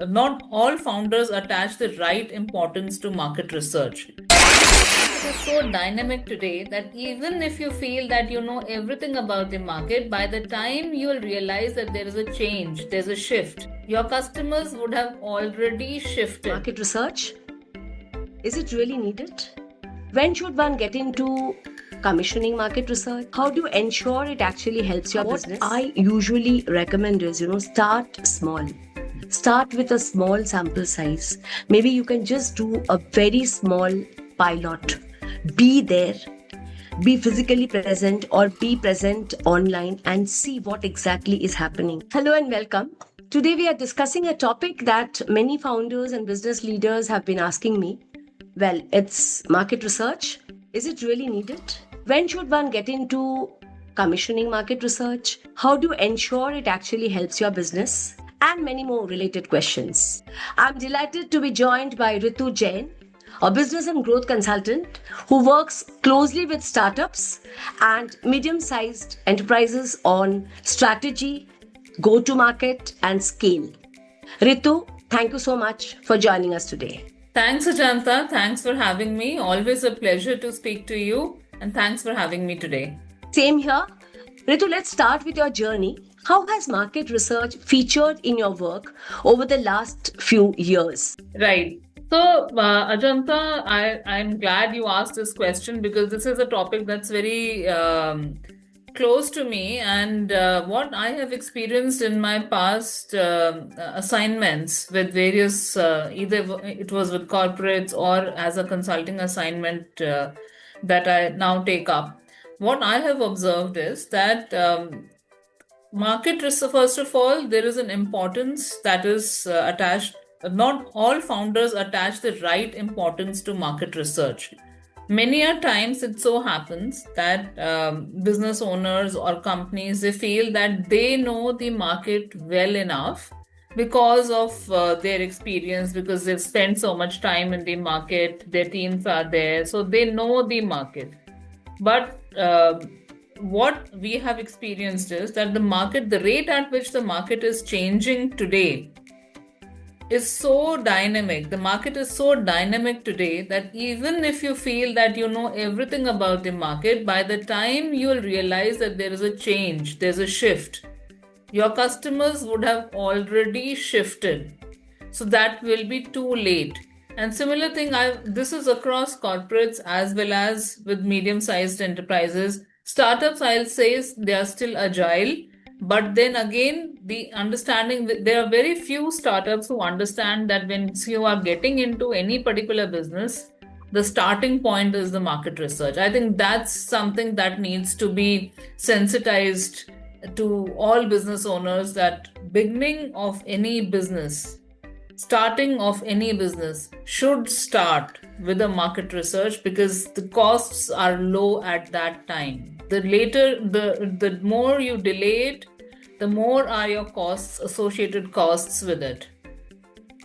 not all founders attach the right importance to market research. Market is so dynamic today that even if you feel that you know everything about the market, by the time you'll realize that there is a change, there's a shift, your customers would have already shifted. Market research? Is it really needed? When should one get into commissioning market research? How do you ensure it actually helps your business? What I usually recommend is, start small. Start with a small sample size. Maybe you can just do a very small pilot. Be there, be physically present or be present online and see what exactly is happening. Hello and welcome. Today we are discussing a topic that many founders and business leaders have been asking me. Well, it's market research. Is it really needed? When should one get into commissioning market research? How do you ensure it actually helps your business? And many more related questions. I'm delighted to be joined by Ritu Jain, a business and growth consultant who works closely with startups and medium-sized enterprises on strategy, go-to-market, and scale. Ritu, thank you so much for joining us today. Thanks, Ajanta. Thanks for having me. Always a pleasure to speak to you. And thanks for having me today. Same here. Ritu, let's start with your journey. How has market research featured in your work over the last few years? Right. So, Ajanta, I'm glad you asked this question because this is a topic that's very close to me. And what I have experienced in my past assignments with various, either it was with corporates or as a consulting assignment that I now take up, what I have observed is that market research, first of all, there is an importance that is attached. Not all founders attach the right importance to market research. Many a times it so happens that business owners or companies, they feel that they know the market well enough because of their experience, because they've spent so much time in the market, their teams are there, so they know the market. But what we have experienced is that the rate at which the market is changing today is so dynamic. The market is so dynamic today that even if you feel that you know everything about the market, by the time you'll realize that there is a change, there's a shift, your customers would have already shifted. So that will be too late. And similar thing, this is across corporates as well as with medium-sized enterprises. Startups, I'll say, they are still agile. But then again, the understanding, there are very few startups who understand that when you are getting into any particular business, the starting point is the market research. I think that's something that needs to be sensitized to all business owners, that beginning of any business, starting of any business should start with a market research because the costs are low at that time. The later, the more you delay it, the more are your costs, associated costs with it.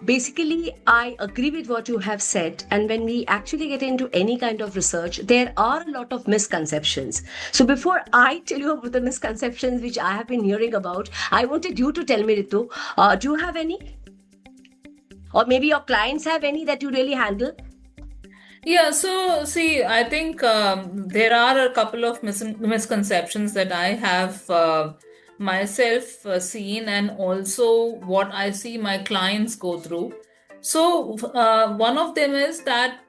Basically, I agree with what you have said. And when we actually get into any kind of research, there are a lot of misconceptions. So, before I tell you about the misconceptions which I have been hearing about, I wanted you to tell me, Ritu, do you have any? Or maybe your clients have any that you really handle? Yeah, so see, I think there are a couple of misconceptions that I have myself seen, and also what I see my clients go through. So, one of them is that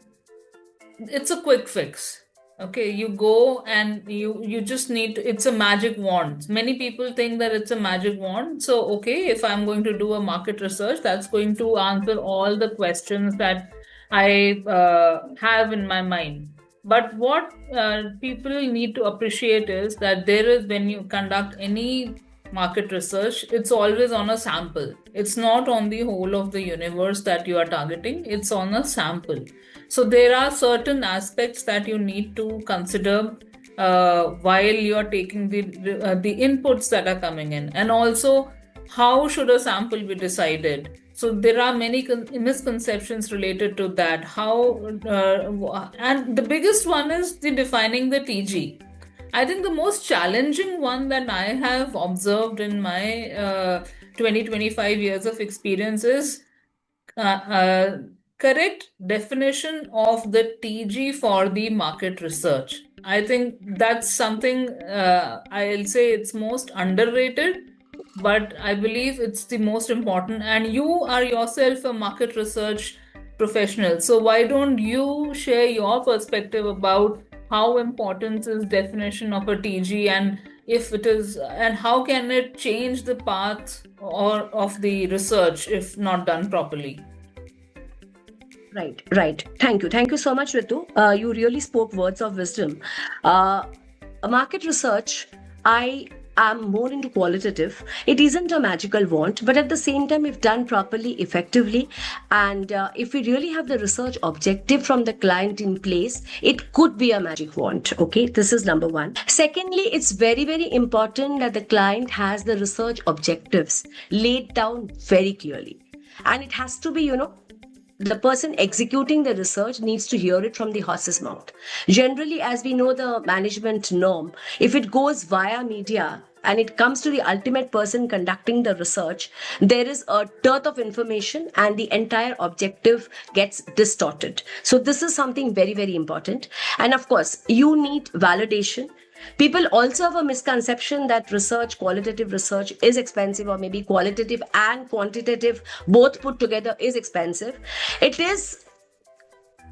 it's a quick fix. Okay, you go and you just need it's a magic wand. Many people think that it's a magic wand. So, okay, if I'm going to do a market research, that's going to answer all the questions that I have in my mind. But what people need to appreciate is that there is, when you conduct any market research, it's always on a sample. It's not on the whole of the universe that you are targeting, it's on a sample. So there are certain aspects that you need to consider while you are taking the inputs that are coming in, and also how should a sample be decided. So there are many misconceptions related to that. And the biggest one is the defining the TG. I think the most challenging one that I have observed in my 20, 25 years of experience is correct definition of the TG for the market research. I think that's something I'll say it's most underrated, but I believe it's the most important. And you are yourself a market research professional. So why don't you share your perspective about how important is definition of a TG, and if it is, and how can it change the path or of the research if not done properly? Right, right. Thank you. Thank you so much, Ritu. You really spoke words of wisdom. Uh, Market research, I am more into qualitative. It isn't a magical wand, but at the same time, if done properly, effectively, and if we really have the research objective from the client in place, it could be a magic wand. Okay, this is number one. Secondly, it's very, very important that the client has the research objectives laid down very clearly. And it has to be, the person executing the research needs to hear it from the horse's mouth. Generally, as we know the management norm, if it goes via media and it comes to the ultimate person conducting the research, there is a dearth of information and the entire objective gets distorted. So, this is something very, very important. And of course, you need validation. People also have a misconception that research, qualitative research, is expensive, or maybe qualitative and quantitative both put together is expensive. It is,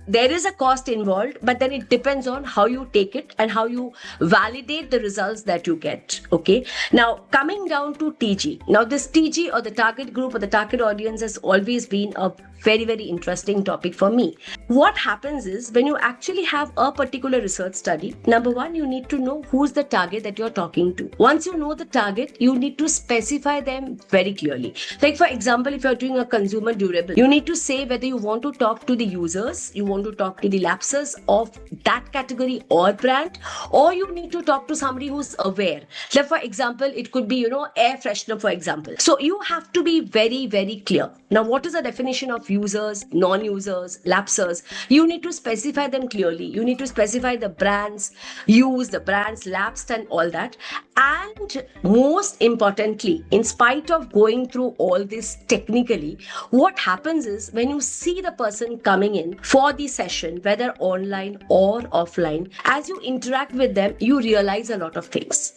there is a cost involved, but then it depends on how you take it and how you validate the results that you get. Okay, now coming down to TG. Now this TG, or the target group or the target audience, has always been a very, very interesting topic for me. What happens is, when you actually have a particular research study, number one, you need to know who's the target that you're talking to. Once you know the target, you need to specify them very clearly. Like for example, if you're doing a consumer durable, you need to say whether you want to talk to the users, you want to talk to the lapsers of that category or brand, or you need to talk to somebody who's aware. Like for example, it could be, air freshener, for example. So you have to be very, very clear. Now, what is the definition of users, non-users, lapsers? You need to specify them clearly. You need to specify the brands used, the brands lapsed, and all that. And most importantly, in spite of going through all this technically, what happens is, when you see the person coming in for the session, whether online or offline, as you interact with them, you realize a lot of things.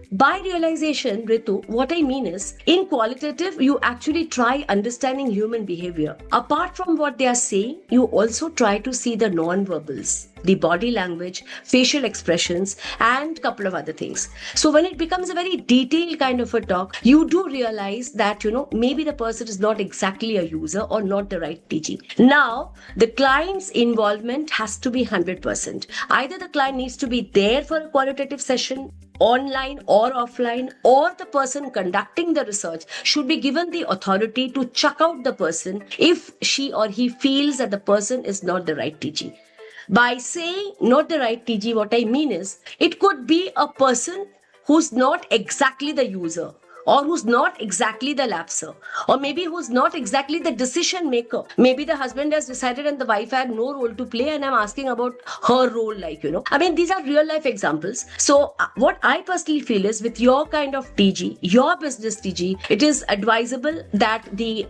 By realization, Ritu, what I mean is, in qualitative, you actually try understanding human behavior. Apart from what they are saying, you also try to see the non-verbals, the body language, facial expressions, and a couple of other things. So when it becomes a very detailed kind of a talk, you do realize that, maybe the person is not exactly a user or not the right TG. Now, the client's involvement has to be 100%. Either the client needs to be there for a qualitative session, online or offline, or the person conducting the research should be given the authority to check out the person if she or he feels that the person is not the right TG. By saying not the right TG, what I mean is, it could be a person who's not exactly the user, or who's not exactly the lapser, or maybe who's not exactly the decision maker. Maybe the husband has decided and the wife had no role to play, and I'm asking about her role, I mean, these are real life examples. So what I personally feel is, with your kind of TG, your business TG, it is advisable that the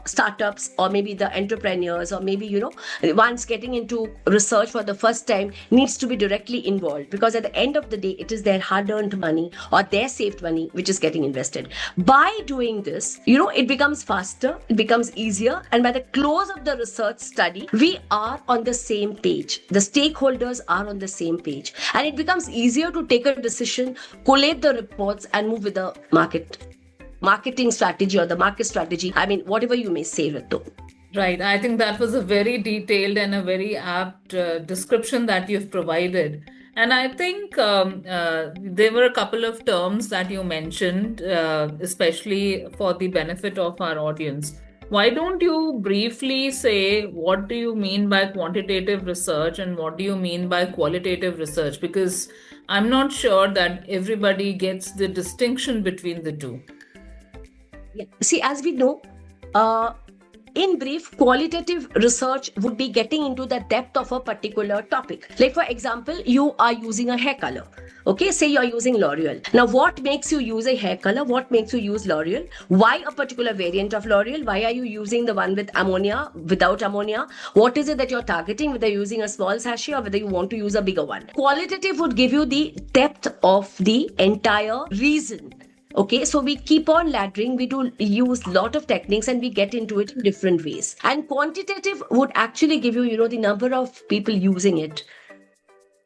startups, or maybe the entrepreneurs, or maybe, ones getting into research for the first time, needs to be directly involved, because at the end of the day, it is their hard-earned money or their saved money which is getting invested. By doing this, it becomes faster, it becomes easier, and by the close of the research study, we are on the same page. The stakeholders are on the same page, and it becomes easier to take a decision, collate the reports, and move with the marketing strategy or the market strategy. I mean, whatever you may say, Ritu. Right. I think that was a very detailed and a very apt description that you've provided. And I think there were a couple of terms that you mentioned, especially for the benefit of our audience. Why don't you briefly say, what do you mean by quantitative research and what do you mean by qualitative research? Because I'm not sure that everybody gets the distinction between the two. Yeah. See, as we know, in brief, qualitative research would be getting into the depth of a particular topic. Like, for example, you are using a hair color. Okay, say you're using L'Oreal. Now, what makes you use a hair color? What makes you use L'Oreal? Why a particular variant of L'Oreal? Why are you using the one with ammonia, without ammonia? What is it that you're targeting, whether you're using a small sachet or whether you want to use a bigger one? Qualitative would give you the depth of the entire reason. Okay, so we keep on laddering, we do use lot of techniques and we get into it in different ways. And quantitative would actually give you, the number of people using it.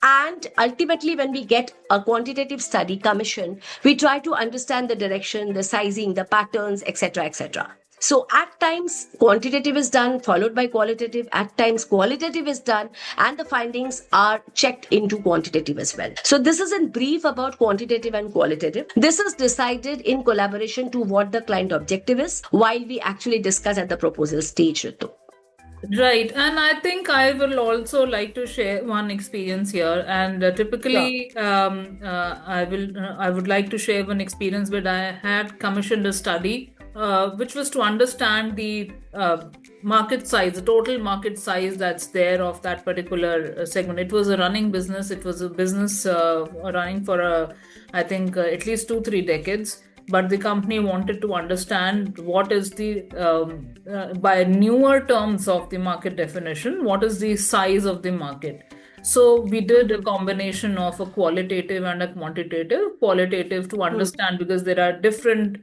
And ultimately, when we get a quantitative study commission, we try to understand the direction, the sizing, the patterns, etc., etc. So at times, quantitative is done, followed by qualitative. At times, qualitative is done, and the findings are checked into quantitative as well. So this is in brief about quantitative and qualitative. This is decided in collaboration to what the client objective is, while we actually discuss at the proposal stage, Ritu. Right, and I think I will also like to share one experience here. And typically, I would like to share one experience where I had commissioned a study, which was to understand the market size, the total market size that's there of that particular segment. It was a running business. It was a business running for I think at least 2-3 decades. But the company wanted to understand what is the, by newer terms of the market definition, what is the size of the market. So we did a combination of a qualitative and a quantitative. Qualitative to understand, because there are different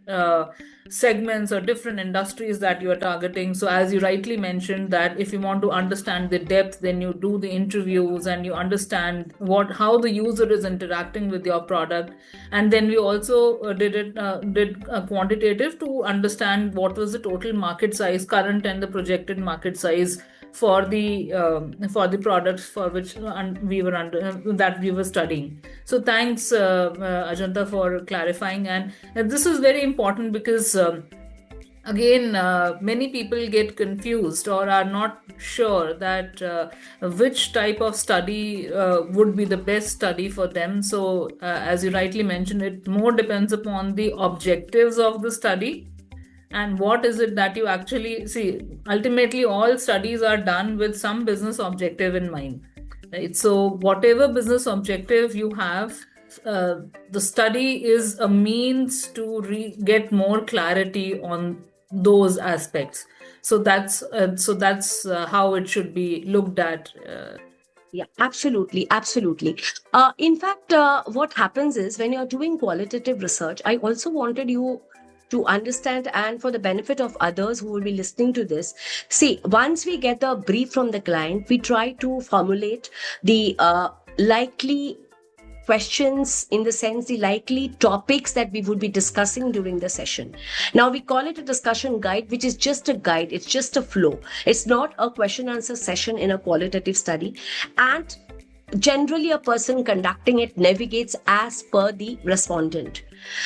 segments or different industries that you are targeting. So as you rightly mentioned, that if you want to understand the depth, then you do the interviews and you understand how the user is interacting with your product. And then we also did a quantitative to understand what was the total market size, current and the projected market size for the products for which we were studying. So thanks, Ajanta, for clarifying. And this is very important because again, many people get confused or are not sure that which type of study would be the best study for them. So as you rightly mentioned, it more depends upon the objectives of the study. And what is it that you actually see? Ultimately, all studies are done with some business objective in mind, right? So whatever business objective you have, the study is a means to get more clarity on those aspects. So that's how it should be looked at. Yeah, absolutely. In fact, what happens is when you're doing qualitative research, I also wanted you to understand, and for the benefit of others who will be listening to this, see, once we get a brief from the client, we try to formulate the likely questions, in the sense the likely topics that we would be discussing during the session. Now we call it a discussion guide, which is just a guide. It's just a flow. It's not a question answer session in a qualitative study. And generally a person conducting it navigates as per the respondent,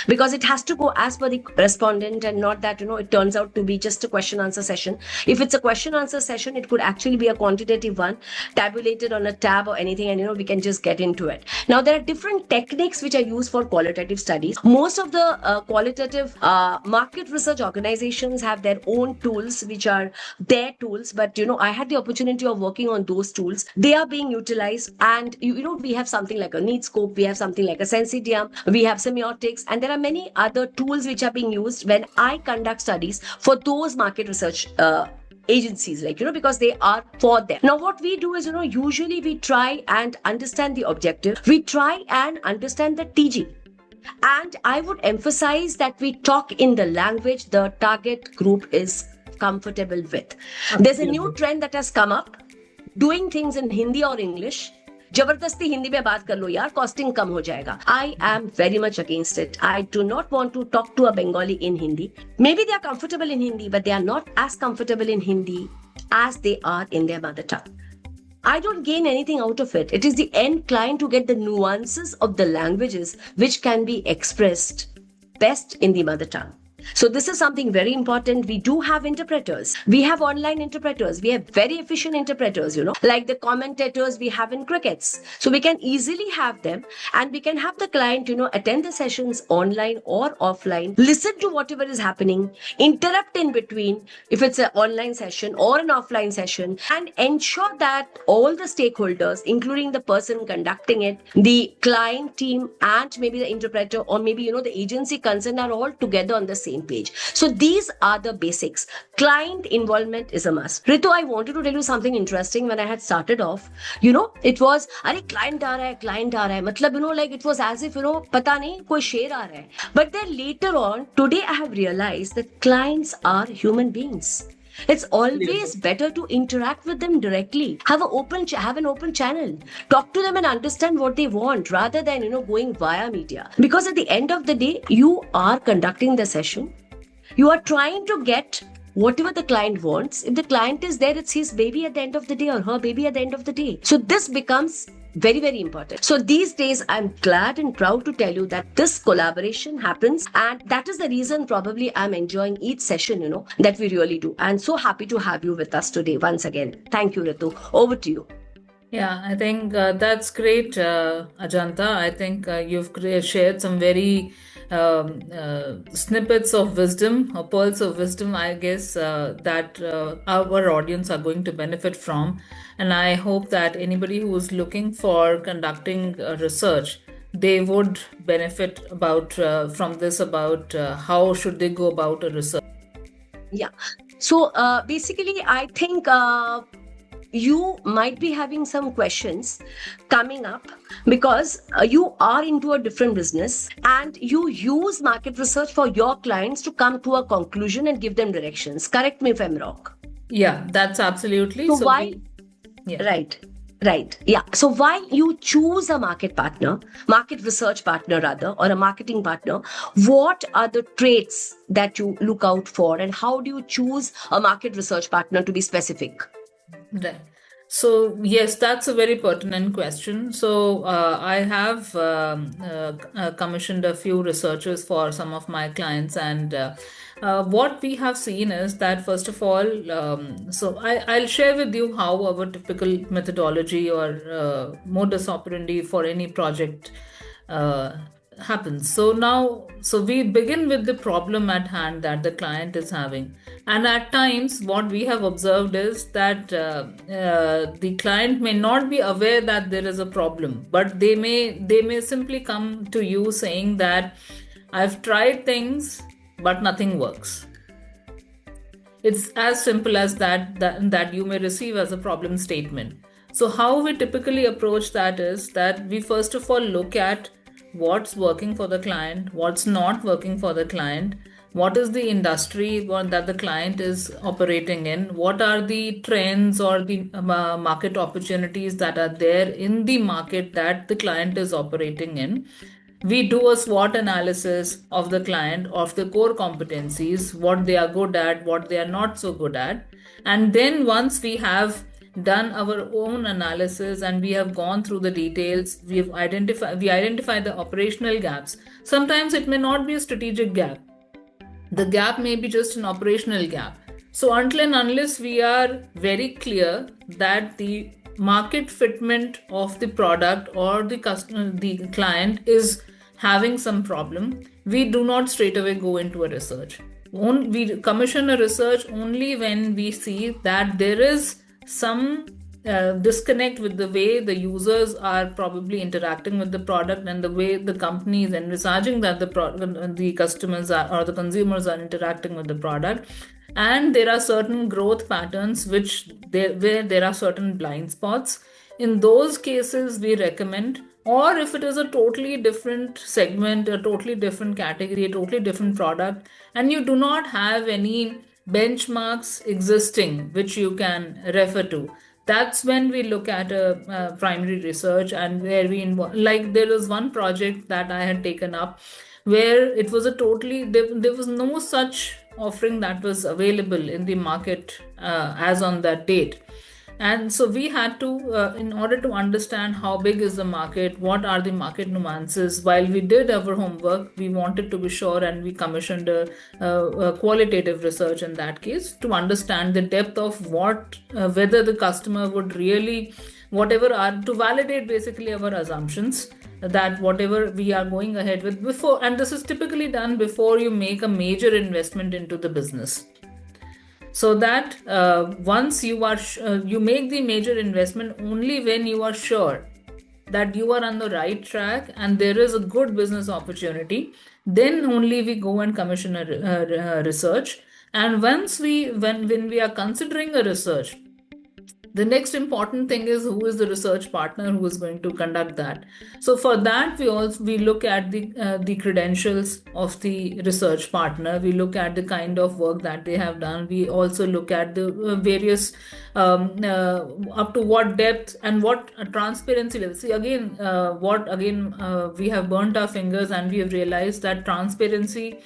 because it has to go as per the respondent, and not that it turns out to be just a question answer session. If it's a question answer session, it could actually be a quantitative one tabulated on a tab or anything, and we can just get into it. Now there are different techniques which are used for qualitative studies. Most of the qualitative market research organizations have their own tools, which are their tools, but I had the opportunity of working on those tools. They are being utilized, and we have something like a Neatscope, we have something like a Sensidium, we have semiotics, and there are many other tools which are being used when I conduct studies for those market research agencies, because they are for them. Now what we do is, usually we try and understand the objective, we try and understand the TG, and I would emphasize that we talk in the language the target group is comfortable with. There's a new trend that has come up, doing things in Hindi or English. जबरदस्ती हिंदी में बात कर लो यार, costing कम हो जाएगा. I am very much against it. I do not want to talk to a Bengali in Hindi. Maybe they are comfortable in Hindi, but they are not as comfortable in Hindi as they are in their mother tongue. I don't gain anything out of it. It is the end client to get the nuances of the languages which can be expressed best in the mother tongue. So this is something very important. We do have interpreters. We have online interpreters. We have very efficient interpreters, like the commentators we have in crickets. So we can easily have them, and we can have the client, attend the sessions online or offline, listen to whatever is happening, interrupt in between if it's an online session or an offline session, and ensure that all the stakeholders, including the person conducting it, the client team, and maybe the interpreter, or maybe, the agency concerned, are all together on the same page. So these are the basics. Client involvement is a must. Ritu, I wanted to tell you something interesting. When I had started off, it was, अरे client आ रहा है, मतलब, like it was as if, पता नहीं कोई शेर आ रहा है. But then later on, today I have realized that clients are human beings. It's always better to interact with them directly. Have an open channel. Talk to them and understand what they want, rather than going via media. Because at the end of the day, you are conducting the session. You are trying to get whatever the client wants. If the client is there, it's his baby at the end of the day, or her baby at the end of the day. So this becomes very, very important. So these days, I'm glad and proud to tell you that this collaboration happens, and that is the reason probably I'm enjoying each session, that we really do. I'm so happy to have you with us today once again. Thank you, Ritu. Over to you. Yeah, I think that's great, Ajanta. I think you've shared some very snippets of wisdom, or pearls of wisdom, I guess, that our audience are going to benefit from. And I hope that anybody who is looking for conducting research, they would benefit from this, about how should they go about a research. Yeah. So basically, I think you might be having some questions coming up, because you are into a different business and you use market research for your clients to come to a conclusion and give them directions. Correct me if I'm wrong. Yeah, that's absolutely. So why? Right. Yeah. So why you choose a market research partner rather, or a marketing partner? What are the traits that you look out for, and how do you choose a market research partner, to be specific? Right. So yes, that's a very pertinent question. So I have commissioned a few researchers for some of my clients, and what we have seen is that, first of all, so I'll share with you how our typical methodology or modus operandi for any project happens. So we begin with the problem at hand that the client is having, and at times what we have observed is that the client may not be aware that there is a problem, but they may simply come to you saying that I've tried things but nothing works. It's as simple as that you may receive as a problem statement. So how we typically approach that is that we first of all look at what's working for the client, what's not working for the client, what is the industry that the client is operating in, what are the trends or the market opportunities that are there in the market that the client is operating in. We do a SWOT analysis of the client, of the core competencies, what they are good at, what they are not so good at. And then once we have done our own analysis and we have gone through the details, we identify the operational gaps. Sometimes it may not be a strategic gap. The gap may be just an operational gap. So until and unless we are very clear that the market fitment of the product or the client is having some problem, we do not straight away go into a research. We commission a research only when we see that there is some disconnect with the way the users are probably interacting with the product and the way the company is envisaging that the customers or the consumers are interacting with the product. And there are certain growth patterns where there are certain blind spots. In those cases, we recommend, or if it is a totally different segment, a totally different category, a totally different product, and you do not have any benchmarks existing which you can refer to, that's when we look at a primary research, and where we involve, like there was one project that I had taken up where it was there was no such offering that was available in the market as on that date. And so we had to, in order to understand how big is the market, what are the market nuances, while we did our homework, we wanted to be sure, and we commissioned a qualitative research in that case to understand the depth of whether the customer would really, to validate basically our assumptions that whatever we are going ahead with before, and this is typically done before you make a major investment into the business. So that once you make the major investment only when you are sure that you are on the right track and there is a good business opportunity, then only we go and commission a research. And when we are considering a research, the next important thing is who is the research partner who is going to conduct that. So for that, we look at the credentials of the research partner. We look at the kind of work that they have done. We also look at the various up to what depth and what transparency level. See again, we have burnt our fingers and we have realized that transparency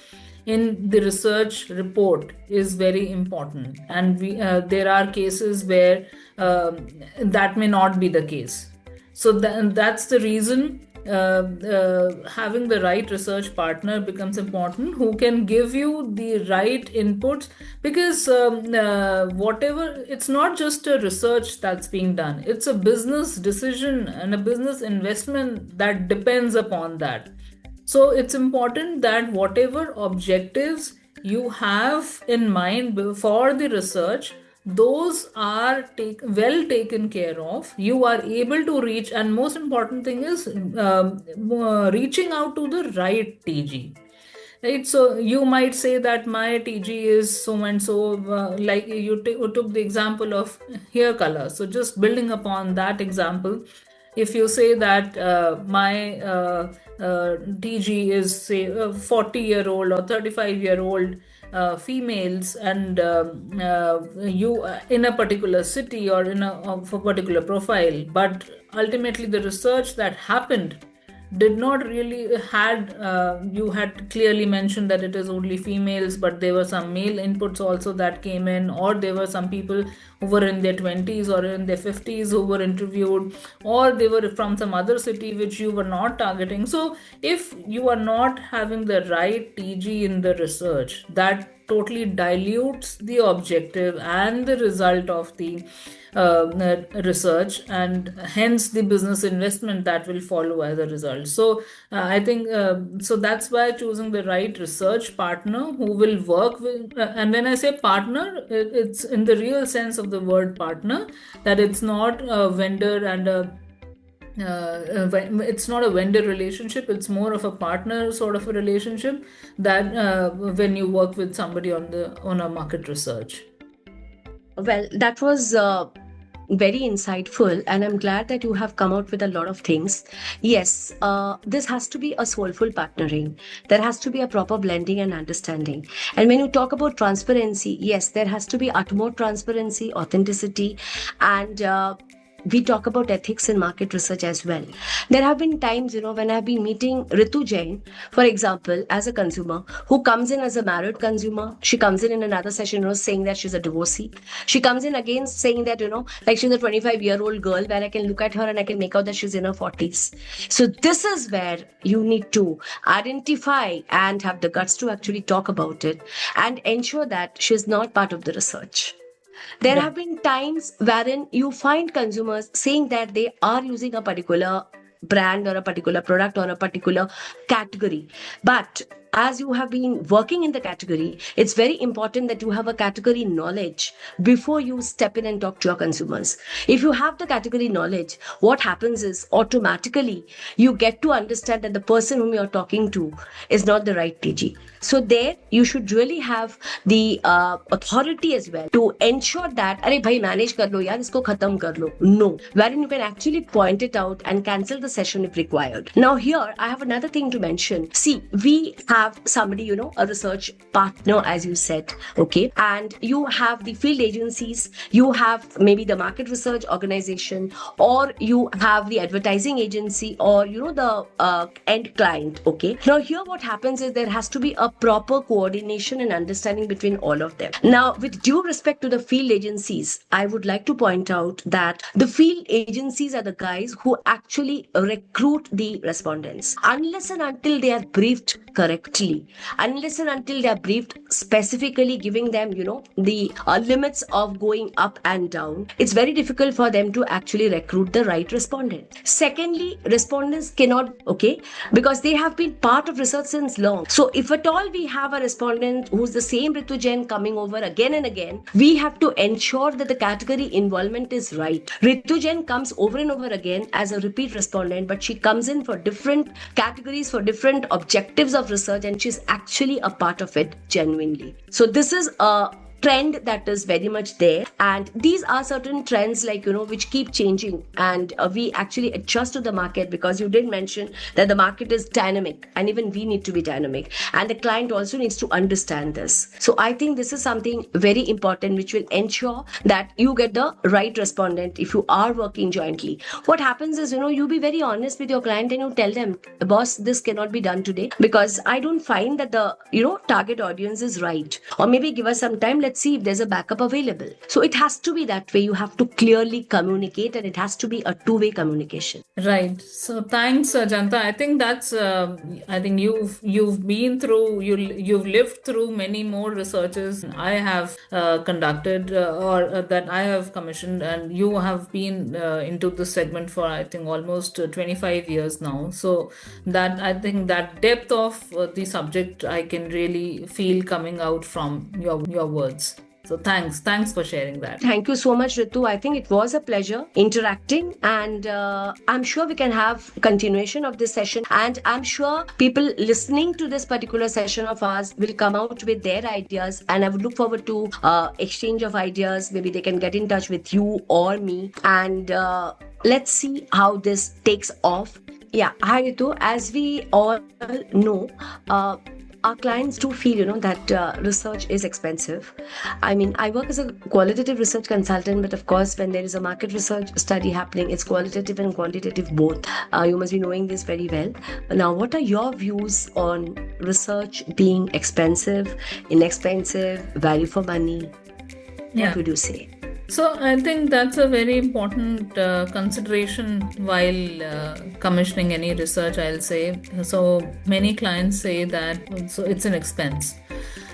in the research report is very important, and there are cases where that may not be the case. So that's the reason having the right research partner becomes important, who can give you the right inputs, because it's not just a research that's being done, it's a business decision and a business investment that depends upon that. So it's important that whatever objectives you have in mind for the research, those are well taken care of. You are able to reach, and most important thing is reaching out to the right TG. Right, so you might say that my TG is so and so, like you took the example of hair color. So just building upon that example, if you say that my TG is say 40-year-old or 35-year-old females, and you in a particular city or in a particular profile, but ultimately the research that happened did not really you had clearly mentioned that it is only females, but there were some male inputs also that came in, or there were some people who were in their 20s or in their 50s who were interviewed, or they were from some other city which you were not targeting. So if you are not having the right TG in the research, that totally dilutes the objective and the result of the research, and hence the business investment that will follow as a result. So I think so that's why choosing the right research partner who will work with, and when I say partner, it's in the real sense of the word partner, that it's not a vendor and it's not a vendor relationship, it's more of a partner sort of a relationship, that when you work with somebody on a market research. Well, that was very insightful, and I'm glad that you have come out with a lot of things. Yes, this has to be a soulful partnering. There has to be a proper blending and understanding. And when you talk about transparency, yes, there has to be utmost transparency, authenticity, and we talk about ethics in market research as well. There have been times, when I've been meeting Ritu Jain, for example, as a consumer who comes in as a married consumer. She comes in another session, saying that she's a divorcee. She comes in again saying that, like she's a 25-year-old girl, where I can look at her and I can make out that she's in her 40s. So this is where you need to identify and have the guts to actually talk about it and ensure that she's not part of the research. There have been times wherein you find consumers saying that they are using a particular brand or a particular product or a particular category. But as you have been working in the category, it's very important that you have a category knowledge before you step in and talk to your consumers. If you have the category knowledge, what happens is automatically you get to understand that the person whom you're talking to is not the right TG. So there you should really have the authority as well to ensure that, "Arey bhai, manage kar lo yaar, isko khatam kar lo." No, wherein you can actually point it out and cancel the session if required. Now here I have another thing to mention. See, we have have somebody, a research partner, as you said, okay, and you have the field agencies, you have maybe the market research organization, or you have the advertising agency, or the end client. Okay, now here what happens is there has to be a proper coordination and understanding between all of them. Now, with due respect to the field agencies, I would like to point out that the field agencies are the guys who actually recruit the respondents. Unless and until they are briefed correctly, unless and until they are briefed specifically, giving them the limits of going up and down, it's very difficult for them to actually recruit the right respondent. Secondly, respondents cannot, okay, because they have been part of research since long. So if at all we have a respondent who's the same Ritu Jain coming over again and again, we have to ensure that the category involvement is right. Ritu Jain comes over and over again as a repeat respondent, but she comes in for different categories, for different objectives of research, and she's actually a part of it genuinely. So this is a trend that is very much there, and these are certain trends which keep changing, and we actually adjust to the market, because you did mention that the market is dynamic, and even we need to be dynamic, and the client also needs to understand this. So I think this is something very important which will ensure that you get the right respondent if you are working jointly. What happens is, you be very honest with your client and you tell them, boss, this cannot be done today because I don't find that the target audience is right, or maybe give us some time, let's see if there's a backup available. So it has to be that way. You have to clearly communicate, and it has to be a two-way communication. Right. So thanks, Janta. I think that's. I think you've been through. You've lived through many more researches I have conducted or that I have commissioned, and you have been into this segment for I think almost 25 years now. So that I think that depth of the subject I can really feel coming out from your words. So thanks for sharing that. Thank you so much, Ritu. I think it was a pleasure interacting, and I'm sure we can have continuation of this session, and I'm sure people listening to this particular session of ours will come out with their ideas, and I would look forward to exchange of ideas. Maybe they can get in touch with you or me, and let's see how this takes off. Yeah, hi Ritu. As we all know, our clients do feel, that research is expensive. I mean, I work as a qualitative research consultant, but of course, when there is a market research study happening, it's qualitative and quantitative both. You must be knowing this very well. Now, what are your views on research being expensive, inexpensive, value for money? What would you say? So I think that's a very important consideration while commissioning any research, I'll say. So many clients say that so it's an expense.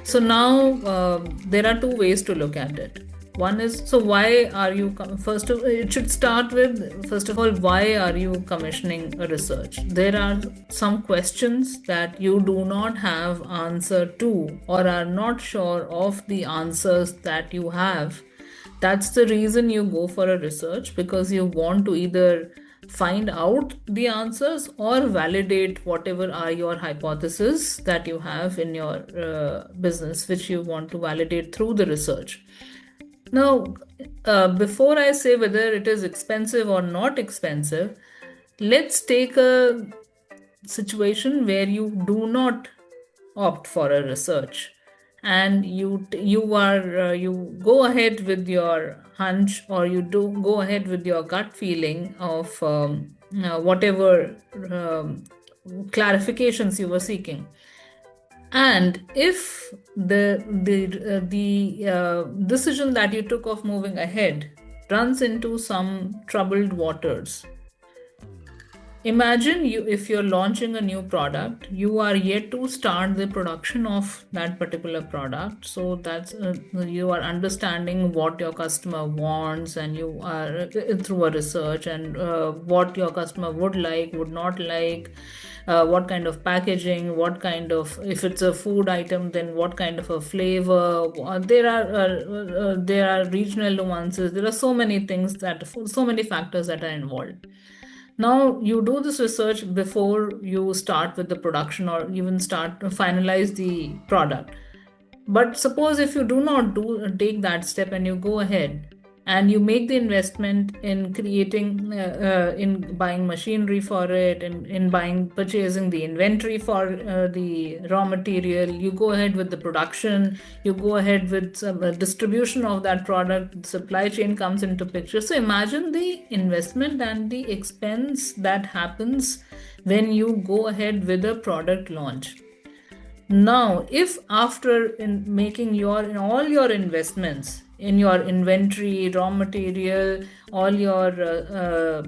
So now there are two ways to look at it. One is, so why are you, it should start with, first of all, why are you commissioning a research? There are some questions that you do not have answer to, or are not sure of the answers that you have. That's the reason you go for a research, because you want to either find out the answers or validate whatever are your hypotheses that you have in your business, which you want to validate through the research. Now, before I say whether it is expensive or not expensive, let's take a situation where you do not opt for a research, and you go ahead with your hunch, or you do go ahead with your gut feeling of whatever clarifications you were seeking. And if the decision that you took of moving ahead runs into some troubled waters, imagine if you're launching a new product, you are yet to start the production of that particular product. So that's you are understanding what your customer wants, and you are through a research, and what your customer would like, would not like, what kind of packaging, what kind of, if it's a food item, then what kind of a flavor. There are regional nuances. There are so many things so many factors that are involved. Now, you do this research before you start with the production, or even finalize the product. But suppose if you do not take that step, and you go ahead and you make the investment in creating, in buying machinery for it, in purchasing the inventory for the raw material. You go ahead with the production, you go ahead with some distribution of that product, supply chain comes into picture. So imagine the investment and the expense that happens when you go ahead with a product launch. Now, if after making all your investments in your inventory, raw material, all your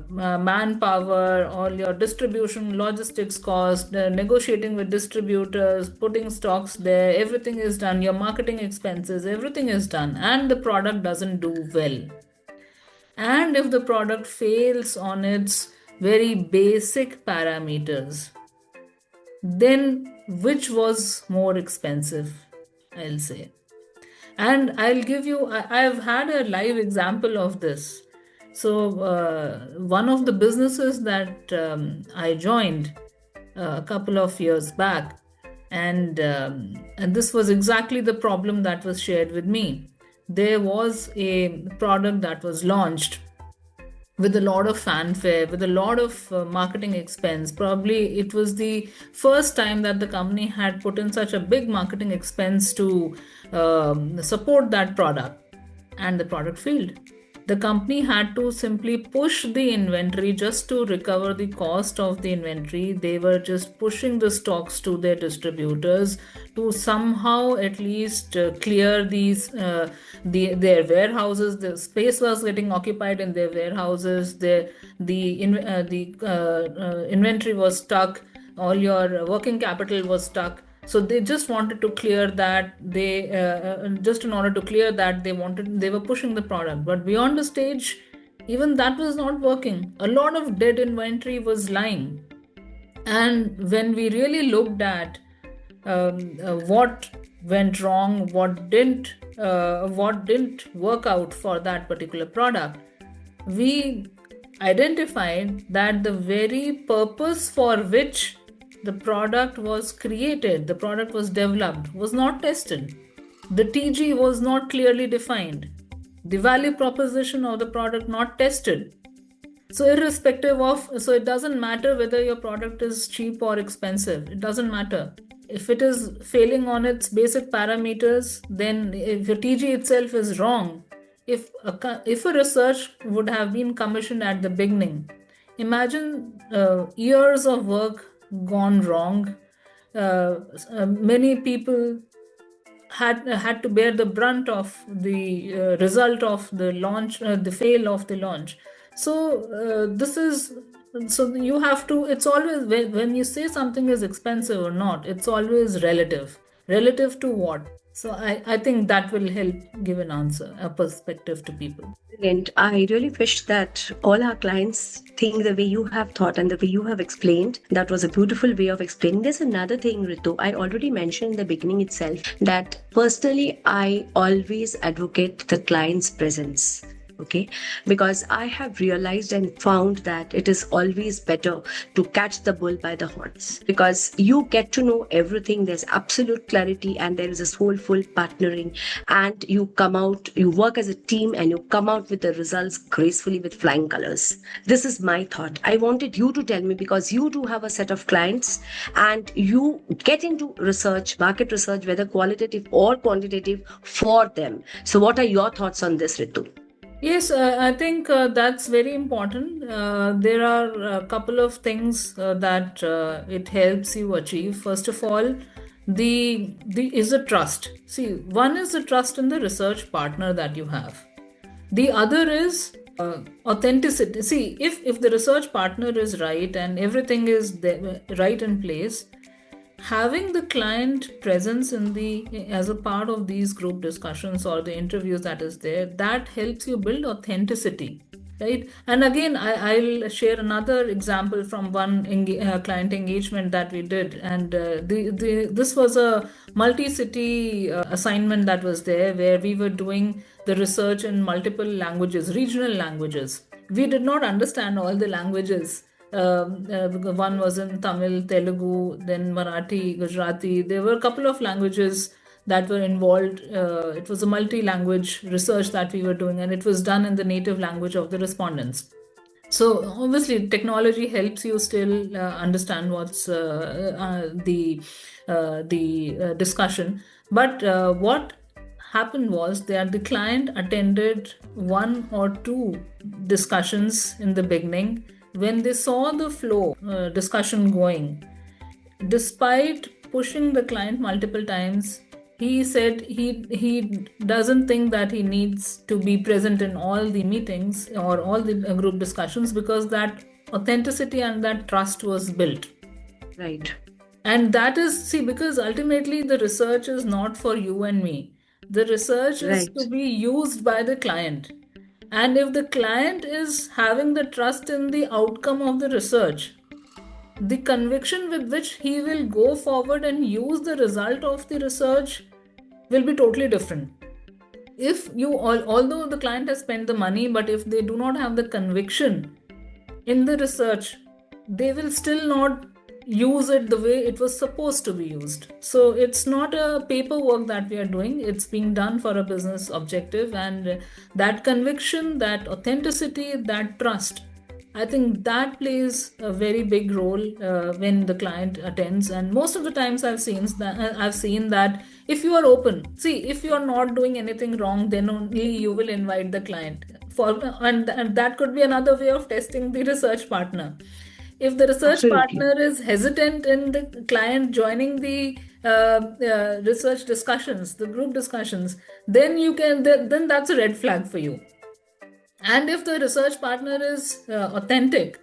manpower, all your distribution, logistics cost, negotiating with distributors, putting stocks there, everything is done, your marketing expenses, everything is done, and the product doesn't do well. And if the product fails on its very basic parameters, then which was more expensive, I'll say. And I'll give you, I've had a live example of this. So, one of the businesses that I joined a couple of years back, and this was exactly the problem that was shared with me. There was a product that was launched with a lot of fanfare, with a lot of marketing expense. Probably it was the first time that the company had put in such a big marketing expense to support that product, and the product failed. The company had to simply push the inventory just to recover the cost of the inventory. They were just pushing the stocks to their distributors to somehow at least clear their warehouses. The space was getting occupied in their warehouses. The inventory was stuck. All your working capital was stuck. So they just wanted to clear that. Just in order to clear that, they were pushing the product. But beyond the stage, even that was not working. A lot of dead inventory was lying. And when we really looked at what went wrong, what didn't work out for that particular product, we identified that the very purpose for which the product was created, the product was developed, was not tested. The TG was not clearly defined. The value proposition of the product not tested. So so it doesn't matter whether your product is cheap or expensive. It doesn't matter. If it is failing on its basic parameters, then if your TG itself is wrong, if a research would have been commissioned at the beginning, imagine years of work gone wrong. Many people had to bear the brunt of the result of the launch, the fail of the launch. So you have to, it's always, when you say something is expensive or not, it's always relative to what. So I think that will help give an answer, a perspective to people. Brilliant. I really wish that all our clients think the way you have thought and the way you have explained. That was a beautiful way of explaining. There's another thing, Ritu. I already mentioned in the beginning itself that personally, I always advocate the client's presence. Okay, because I have realized and found that it is always better to catch the bull by the horns, because you get to know everything. There's absolute clarity and there is a soulful partnering, and you work as a team and you come out with the results gracefully with flying colors. This is my thought. I wanted you to tell me, because you do have a set of clients and you get into research, market research, whether qualitative or quantitative, for them. So what are your thoughts on this, Ritu? Yes, I think that's very important. There are a couple of things that it helps you achieve. First of all, is the trust. See, one is the trust in the research partner that you have. The other is authenticity. See, if the research partner is right and everything is right in place, having the client presence as a part of these group discussions or the interviews that is there, that helps you build authenticity, right? And again, I'll share another example from one client engagement that we did, and this was a multi-city assignment that was there, where we were doing the research in multiple languages, regional languages. We did not understand all the languages. One was in Tamil, Telugu, then Marathi, Gujarati. There were a couple of languages that were involved. It was a multi-language research that we were doing, and it was done in the native language of the respondents. So obviously, technology helps you still understand what's the discussion. But what happened was that the client attended one or two discussions in the beginning. When they saw the flow discussion going, despite pushing the client multiple times, he said he doesn't think that he needs to be present in all the meetings or all the group discussions, because that authenticity and that trust was built. Right. And that is, see, because ultimately the research is not for you and me. The research is Right. to be used by the client. And if the client is having the trust in the outcome of the research, the conviction with which he will go forward and use the result of the research will be totally different. If you although the client has spent the money, but if they do not have the conviction in the research, they will still not use it the way it was supposed to be used. So it's not a paperwork that we are doing, it's being done for a business objective. And that conviction, that authenticity, that trust, I think that plays a very big role when the client attends. And most of the times I've seen that if you are open, see, if you are not doing anything wrong, then only you will invite the client for, and that could be another way of testing the research partner. If the research Absolutely. partner is hesitant in the client joining the research discussions, the group discussions, then then that's a red flag for you. And if the research partner is authentic,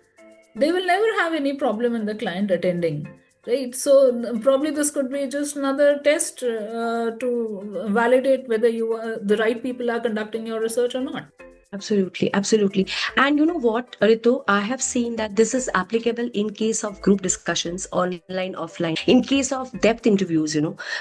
they will never have any problem in the client attending, right? So probably this could be just another test to validate whether the right people are conducting your research or not. Absolutely, absolutely. And you know what, Ritu, I have seen that this is applicable in case of group discussions, online, offline, in case of depth interviews,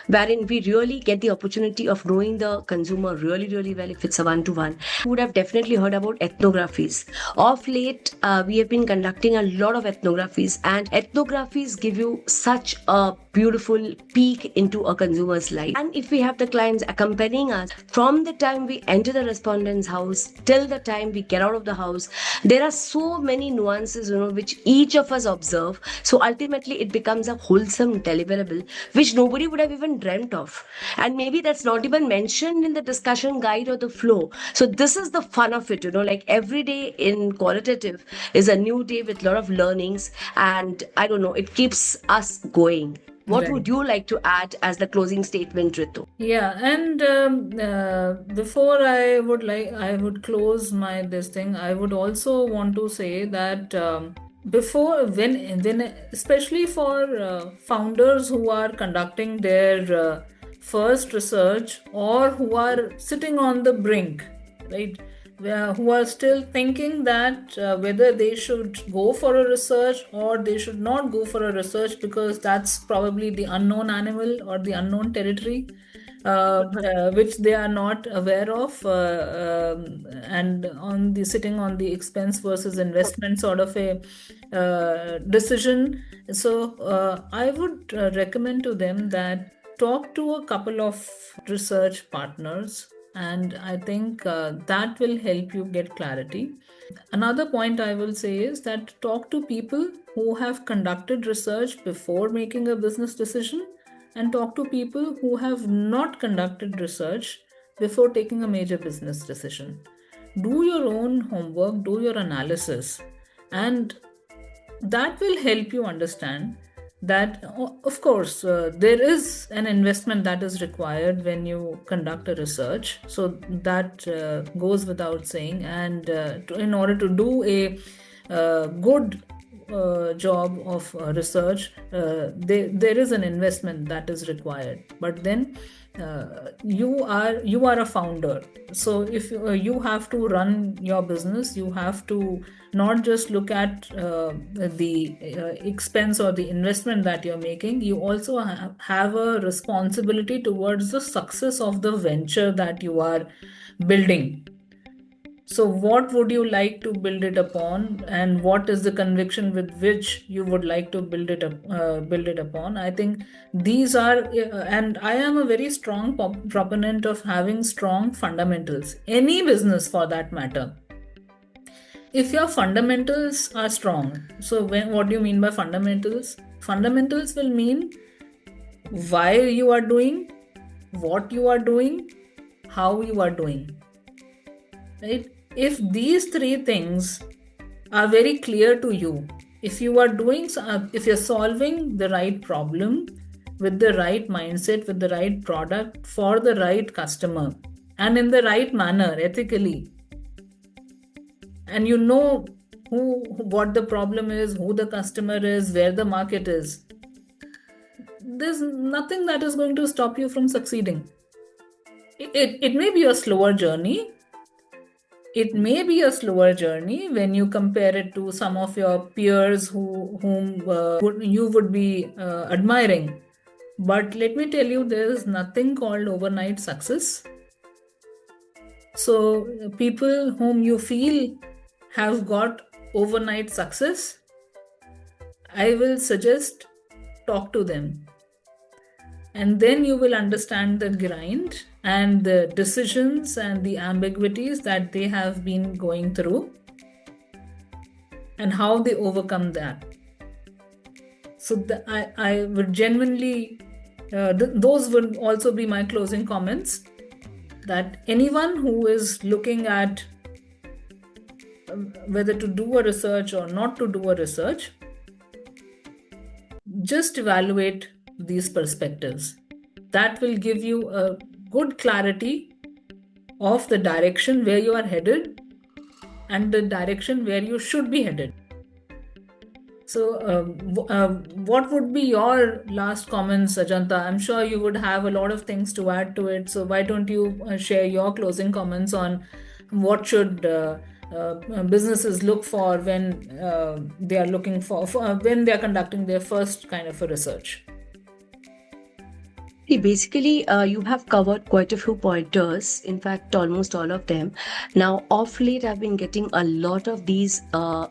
wherein we really get the opportunity of knowing the consumer really, really well if it's a one-to-one. You would have definitely heard about ethnographies. Of late, we have been conducting a lot of ethnographies, and ethnographies give you such a beautiful peek into a consumer's life. And if we have the clients accompanying us from the time we enter the respondent's house till the time we get out of the house, there are so many nuances, which each of us observe. So ultimately, it becomes a wholesome deliverable which nobody would have even dreamt of. And maybe that's not even mentioned in the discussion guide or the flow. So this is the fun of it, like every day in qualitative is a new day with a lot of learnings. And I don't know, it keeps us going. What Right. would you like to add as the closing statement, Ritu? Yeah, and before I would close my this thing, I would also want to say that before when especially for founders who are conducting their first research, or who are sitting on the brink, right? Who are still thinking that whether they should go for a research or they should not go for a research, because that's probably the unknown animal or the unknown territory which they are not aware of, and on the sitting on the expense versus investment sort of a decision. So I would recommend to them that talk to a couple of research partners, and I think that will help you get clarity. Another point I will say is that talk to people who have conducted research before making a business decision, and talk to people who have not conducted research before taking a major business decision. Do your own homework, do your analysis, and that will help you understand that, of course, there is an investment that is required when you conduct a research. So that goes without saying. And in order to do a good job of research, there is an investment that is required. But then you are a founder, so if you have to run your business, you have to not just look at the expense or the investment that you're making. You also have a responsibility towards the success of the venture that you are building. So what would you like to build it upon, and what is the conviction with which you would like to build it upon? I think these are, and I am a very strong proponent of having strong fundamentals. Any business, for that matter, if your fundamentals are strong. So what do you mean by fundamentals? Fundamentals will mean why you are doing, what you are doing, how you are doing, right? If these three things are very clear to you, if you are doing, if you're solving the right problem with the right mindset, with the right product for the right customer, and in the right manner, ethically, and you know what the problem is, who the customer is, where the market is, there's nothing that is going to stop you from succeeding. It may be a slower journey. It may be a slower journey when you compare it to some of your peers whom you would be admiring. But let me tell you, there is nothing called overnight success. So people whom you feel have got overnight success, I will suggest talk to them. And then you will understand the grind and the decisions and the ambiguities that they have been going through and how they overcome that. So I would genuinely, those would also be my closing comments, that anyone who is looking at whether to do a research or not to do a research, just evaluate these perspectives. That will give you a good clarity of the direction where you are headed and the direction where you should be headed. So what would be your last comments, Ajanta? I'm sure you would have a lot of things to add to it. So why don't you share your closing comments on what should businesses look for when they are looking for when they are conducting their first kind of a research? Basically, you have covered quite a few pointers, in fact, almost all of them. Now, of late, I've been getting a lot of these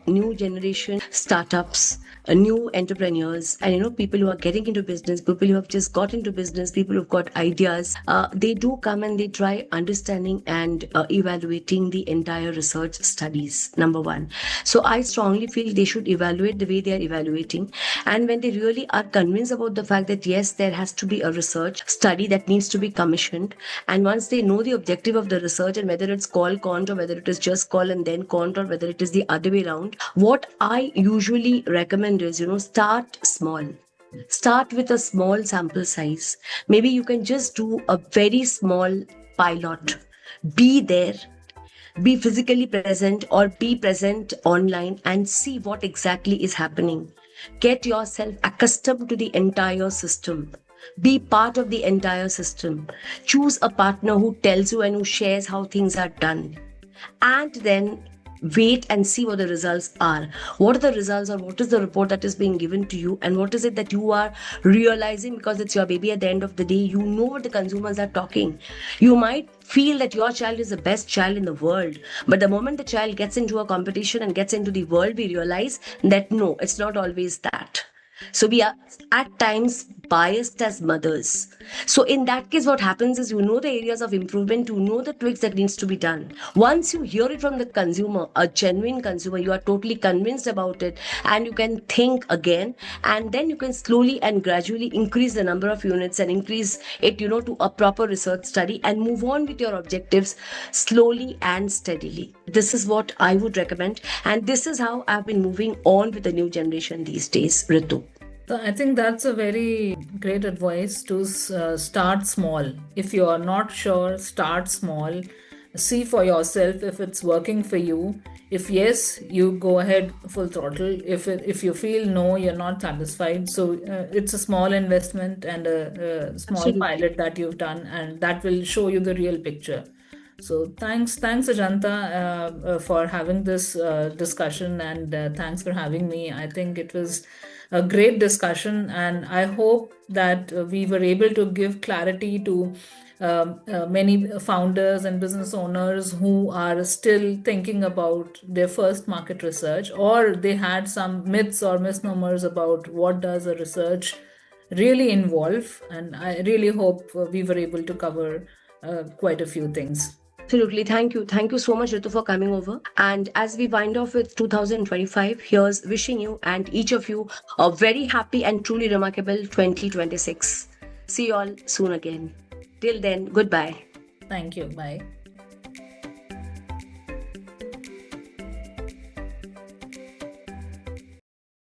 new generation startups, new entrepreneurs, and people who are getting into business, people who have just got into business, people who've got ideas. They do come and they try understanding and evaluating the entire research studies, number one. So, I strongly feel they should evaluate the way they are evaluating. And when they really are convinced about the fact that, yes, there has to be a research study that needs to be commissioned, and once they know the objective of the research and whether it's call cont or whether it is just call and then cont or whether it is the other way around, what I usually recommend is start small. Start with a small sample size. Maybe you can just do a very small pilot. Be there, be physically present or be present online and see what exactly is happening. Get yourself accustomed to the entire system. Be part of the entire system. Choose a partner who tells you and who shares how things are done. And then wait and see what the results are. What are the results, or what is the report that is being given to you, and what is it that you are realizing, because it's your baby at the end of the day. You know what the consumers are talking. You might feel that your child is the best child in the world, but the moment the child gets into a competition and gets into the world, we realize that no, it's not always that. So we are at times biased as mothers. So in that case, what happens is the areas of improvement, the tweaks that needs to be done. Once you hear it from the consumer, a genuine consumer, you are totally convinced about it, and you can think again, and then you can slowly and gradually increase the number of units and increase it, to a proper research study, and move on with your objectives slowly and steadily. This is what I would recommend, and this is how I've been moving on with the new generation these days, Ritu. So I think that's a very great advice to start small. If you are not sure, start small. See for yourself if it's working for you. If yes, you go ahead full throttle. If you feel no, you're not satisfied. So it's a small investment and a small Absolutely. pilot that you've done, and that will show you the real picture. So thanks Ajanta, for having this discussion, and thanks for having me. I think it was a great discussion, and I hope that we were able to give clarity to many founders and business owners who are still thinking about their first market research, or they had some myths or misnomers about what does a research really involve. And I really hope we were able to cover quite a few things. Absolutely. Thank you. Thank you so much, Ritu, for coming over. And as we wind off with 2025, here's wishing you and each of you a very happy and truly remarkable 2026. See you all soon again. Till then, goodbye. Thank you. Bye.